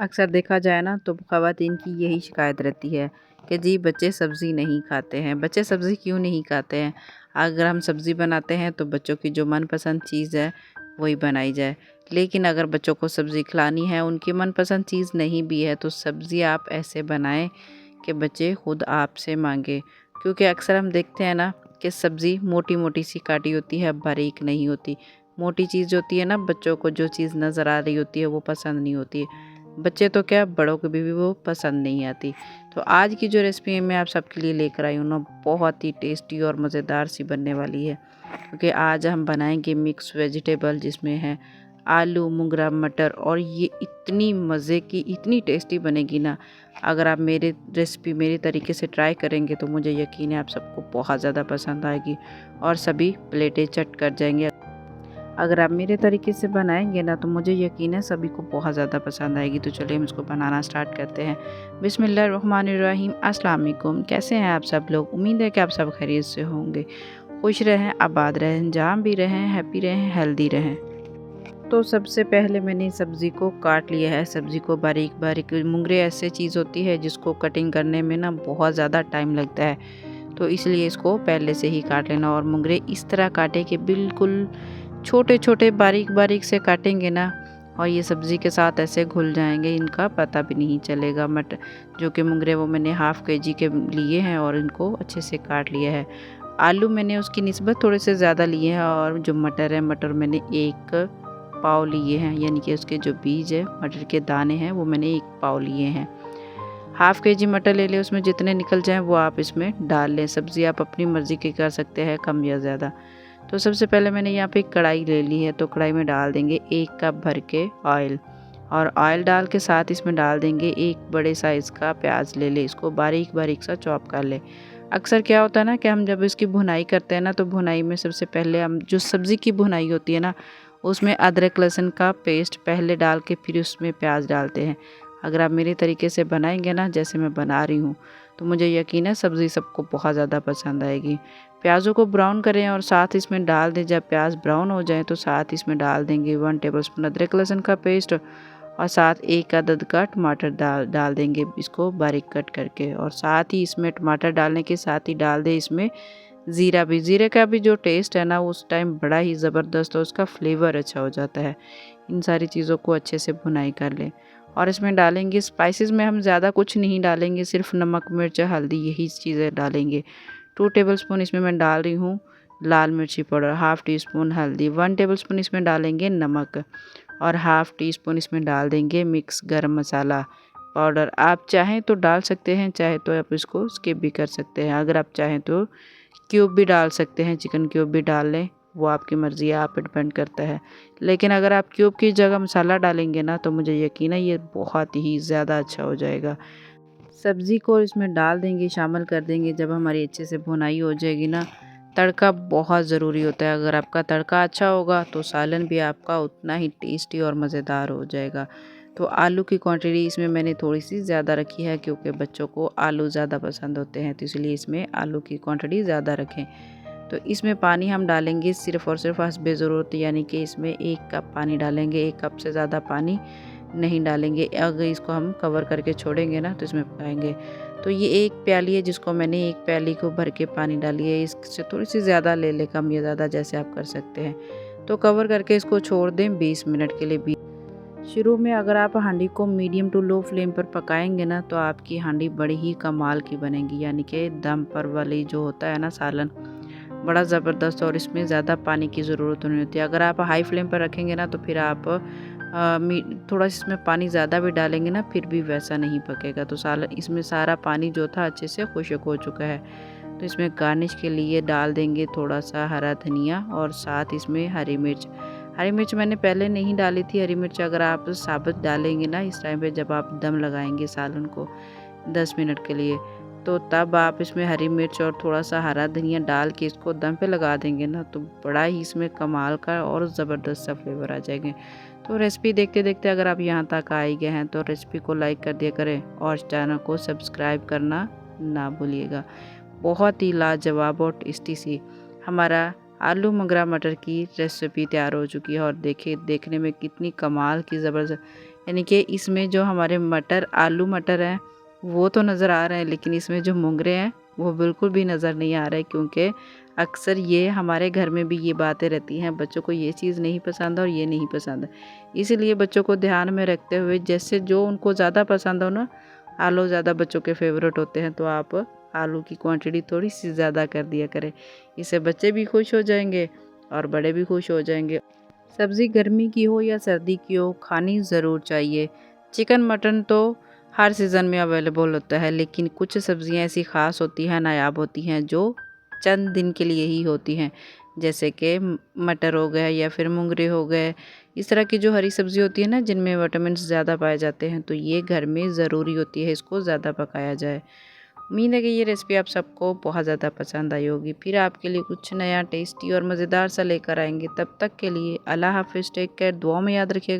अक्सर देखा जाए ना तो ख़वातीन की यही शिकायत रहती है कि जी बच्चे सब्ज़ी नहीं खाते हैं। बच्चे सब्ज़ी क्यों नहीं खाते हैं? अगर हम सब्ज़ी बनाते हैं तो बच्चों की जो मनपसंद चीज़ है वही बनाई जाए। लेकिन अगर बच्चों को सब्ज़ी खिलानी है, उनकी मनपसंद चीज़ नहीं भी है, तो सब्ज़ी आप ऐसे बनाएं कि बच्चे खुद आपसे मांगे। क्योंकि अक्सर हम देखते हैं ना कि सब्ज़ी मोटी मोटी सी काटी होती है, बारीक नहीं होती। मोटी चीज़ होती है ना, बच्चों को जो चीज़ नज़र आ रही होती है वो पसंद नहीं होती है। बच्चे तो क्या, बड़ों को भी वो पसंद नहीं आती। तो आज की जो रेसिपी मैं आप सबके लिए लेकर आई हूँ ना, बहुत ही टेस्टी और मज़ेदार सी बनने वाली है। क्योंकि आज हम बनाएंगे मिक्स वेजिटेबल, जिसमें है आलू, मूंगरा, मटर, और ये इतनी मज़े की, इतनी टेस्टी बनेगी ना। अगर आप मेरे रेसिपी मेरे तरीके से ट्राई करेंगे तो मुझे यकीन है आप सबको बहुत ज़्यादा पसंद आएगी और सभी प्लेटें चट कर जाएंगे। अगर आप मेरे तरीके से बनाएंगे ना तो मुझे यकीन है सभी को बहुत ज़्यादा पसंद आएगी। तो चलिए हम इसको बनाना स्टार्ट करते हैं। बिस्मिल्लाहिर्रहमानिर्रहीम। अस्सलाम वालेकुम। कैसे हैं आप सब लोग? उम्मीद है कि आप सब खैरियत से होंगे। खुश रहें, आबाद रहें, जहाँ भी रहें हैप्पी रहें, हेल्दी रहें। तो सबसे पहले मैंने सब्ज़ी को काट लिया है। सब्ज़ी को बारीक बारीक, मुंगरे ऐसे चीज़ होती है जिसको कटिंग करने में ना बहुत ज़्यादा टाइम लगता है, तो इसलिए इसको पहले से ही काट लेना। और मुंगरे इस तरह काटे कि बिल्कुल छोटे छोटे बारीक बारीक से काटेंगे ना, और ये सब्ज़ी के साथ ऐसे घुल जाएंगे, इनका पता भी नहीं चलेगा। जो कि मुंगरे वो मैंने हाफ़ केजी के लिए हैं और इनको अच्छे से काट लिया है। आलू मैंने उसकी निस्बत थोड़े से ज़्यादा लिए हैं, और जो मटर है, मटर मैंने 1 पाव लिए हैं, यानी कि उसके जो बीज है, मटर के दाने हैं, वो मैंने 1 पाव लिए हैं। हाफ़ केजी मटर ले लें, उसमें जितने निकल जाएँ वो आप इसमें डाल लें। सब्ज़ी आप अपनी मर्ज़ी की कर सकते हैं, कम या ज़्यादा। तो सबसे पहले मैंने यहाँ पे एक कढ़ाई ले ली है, तो कढ़ाई में डाल देंगे 1 कप भर के ऑयल, और ऑयल डाल के साथ इसमें डाल देंगे 1 बड़े साइज़ का प्याज ले लें, इसको बारीक बारीक सा चॉप कर लें। अक्सर क्या होता है ना कि हम जब इसकी भुनाई करते हैं ना, तो भुनाई में सबसे पहले हम जो सब्ज़ी की भुनाई होती है ना, उसमें अदरक लहसुन का पेस्ट पहले डाल के फिर उसमें प्याज डालते हैं। अगर आप मेरे तरीके से बनाएंगे ना, जैसे मैं बना रही हूँ, तो मुझे यकीन है सब्ज़ी सबको बहुत ज़्यादा पसंद आएगी। प्याज़ों को ब्राउन करें और साथ इसमें डाल दें, जब प्याज ब्राउन हो जाए तो साथ इसमें डाल देंगे 1 टेबलस्पून अदरक लहसुन का पेस्ट, और साथ 1 अदद का टमाटर डाल देंगे, इसको बारीक कट करके। और साथ ही इसमें टमाटर डालने के साथ ही डाल दें इसमें ज़ीरा भी। ज़ीरे का भी जो टेस्ट है ना, उस टाइम बड़ा ही ज़बरदस्त हो, उसका फ्लेवर अच्छा हो जाता है। इन सारी चीज़ों को अच्छे से भुनाई कर लें। और इसमें डालेंगे स्पाइसेस में हम ज़्यादा कुछ नहीं डालेंगे, सिर्फ नमक, मिर्च, हल्दी, यही चीज़ें डालेंगे। 2 टेबलस्पून इसमें मैं डाल रही हूँ लाल मिर्ची पाउडर, हाफ़ टी स्पून हल्दी, 1 टेबलस्पून इसमें डालेंगे नमक, और हाफ़ टी स्पून इसमें डाल देंगे मिक्स गरम मसाला पाउडर। आप चाहें तो डाल सकते हैं, चाहे तो आप इसको स्किप भी कर सकते हैं। अगर आप चाहें तो क्यूब भी डाल सकते हैं, चिकन क्यूब भी डाल लें, वो आपकी मर्ज़ी है, आप पे डिपेंड करता है। लेकिन अगर आप क्यूब की जगह मसाला डालेंगे ना, तो मुझे यकीन है ये बहुत ही ज़्यादा अच्छा हो जाएगा। सब्ज़ी को इसमें डाल देंगे, शामिल कर देंगे। जब हमारी अच्छे से भुनाई हो जाएगी ना, तड़का बहुत ज़रूरी होता है। अगर आपका तड़का अच्छा होगा तो सालन भी आपका उतना ही टेस्टी और मज़ेदार हो जाएगा। तो आलू की क्वांटिटी इसमें मैंने थोड़ी सी ज़्यादा रखी है, क्योंकि बच्चों को आलू ज़्यादा पसंद होते हैं, तो इसलिए इसमें आलू की क्वांटिटी ज़्यादा रखें। तो इसमें पानी हम डालेंगे सिर्फ़ और सिर्फ हस्बे ज़रूरत, यानी कि इसमें 1 कप पानी डालेंगे, 1 कप से ज़्यादा पानी नहीं डालेंगे। अगर इसको हम कवर करके छोड़ेंगे ना, तो इसमें पकाएंगे। तो ये 1 प्याली है, जिसको मैंने 1 प्याली को भर के पानी डाली है। इससे थोड़ी सी ज़्यादा ले लें, कम या ज़्यादा जैसे आप कर सकते हैं। तो कवर करके इसको छोड़ दें 20 मिनट के लिए। शुरू में अगर आप हांडी को मीडियम टू लो फ्लेम पर पकाएंगे ना, तो आपकी हांडी बड़ी ही कमाल की बनेगी, यानी कि दम पर वाली जो होता है ना सालन, बड़ा ज़बरदस्त, और इसमें ज़्यादा पानी की ज़रूरत नहीं होती है। अगर आप हाई फ्लेम पर रखेंगे ना, तो फिर आप थोड़ा इसमें पानी ज़्यादा भी डालेंगे ना, फिर भी वैसा नहीं पकेगा। तो सालन इसमें सारा पानी जो था अच्छे से खुश्क हो चुका है। तो इसमें गार्निश के लिए डाल देंगे थोड़ा सा हरा धनिया, और साथ इसमें हरी मिर्च। हरी मिर्च मैंने पहले नहीं डाली थी। हरी मिर्च अगर आप साबुत डालेंगे ना इस टाइम पे, जब आप दम लगाएंगे सालन को 10 मिनट के लिए, तो तब आप इसमें हरी मिर्च और थोड़ा सा हरा धनिया डाल के इसको दम पे लगा देंगे ना, तो बड़ा ही इसमें कमाल का और ज़बरदस्त सा फ्लेवर आ जाएंगे। तो रेसिपी देखते देखते अगर आप यहाँ तक आ ही गए हैं, तो रेसिपी को लाइक कर दिया करें और चैनल को सब्सक्राइब करना ना भूलिएगा। बहुत ही लाजवाब और टेस्टी सी हमारा आलू मगरा मटर की रेसिपी तैयार हो चुकी है, और देखने में कितनी कमाल की ज़बरदस्त यानी कि इसमें जो हमारे मटर आलू मटर हैं वो तो नज़र आ रहे हैं, लेकिन इसमें जो मोंगरे हैं वो बिल्कुल भी नज़र नहीं आ रहे, क्योंकि अक्सर ये हमारे घर में भी ये बातें रहती हैं, बच्चों को ये चीज़ नहीं पसंद और ये नहीं पसंद। इसीलिए बच्चों को ध्यान में रखते हुए जैसे जो उनको ज़्यादा पसंद हो ना, आलू ज़्यादा बच्चों के फेवरेट होते हैं, तो आप आलू की क्वांटिटी थोड़ी सी ज़्यादा कर दिया करें। इससे बच्चे भी खुश हो जाएंगे और बड़े भी खुश हो जाएंगे। सब्ज़ी गर्मी की हो या सर्दी की हो, खानी ज़रूर चाहिए। चिकन मटन तो हर सीज़न में अवेलेबल होता है, लेकिन कुछ सब्ज़ियाँ ऐसी ख़ास होती हैं, नायाब होती हैं, जो चंद दिन के लिए ही होती हैं। जैसे कि मटर हो गए या फिर मुंगरे हो गए, इस तरह की जो हरी सब्ज़ी होती है ना, जिनमें विटामिन्स ज़्यादा पाए जाते हैं, तो ये घर में ज़रूरी होती है इसको ज़्यादा पकाया जाए। उम्मीद है कि ये रेसिपी आप सबको बहुत ज़्यादा पसंद आई होगी। फिर आपके लिए कुछ नया टेस्टी और मज़ेदार सा लेकर आएंगे। तब तक के लिए अल्लाह हाफ़िज़, टेक केयर, दुआ में याद रखिएगा।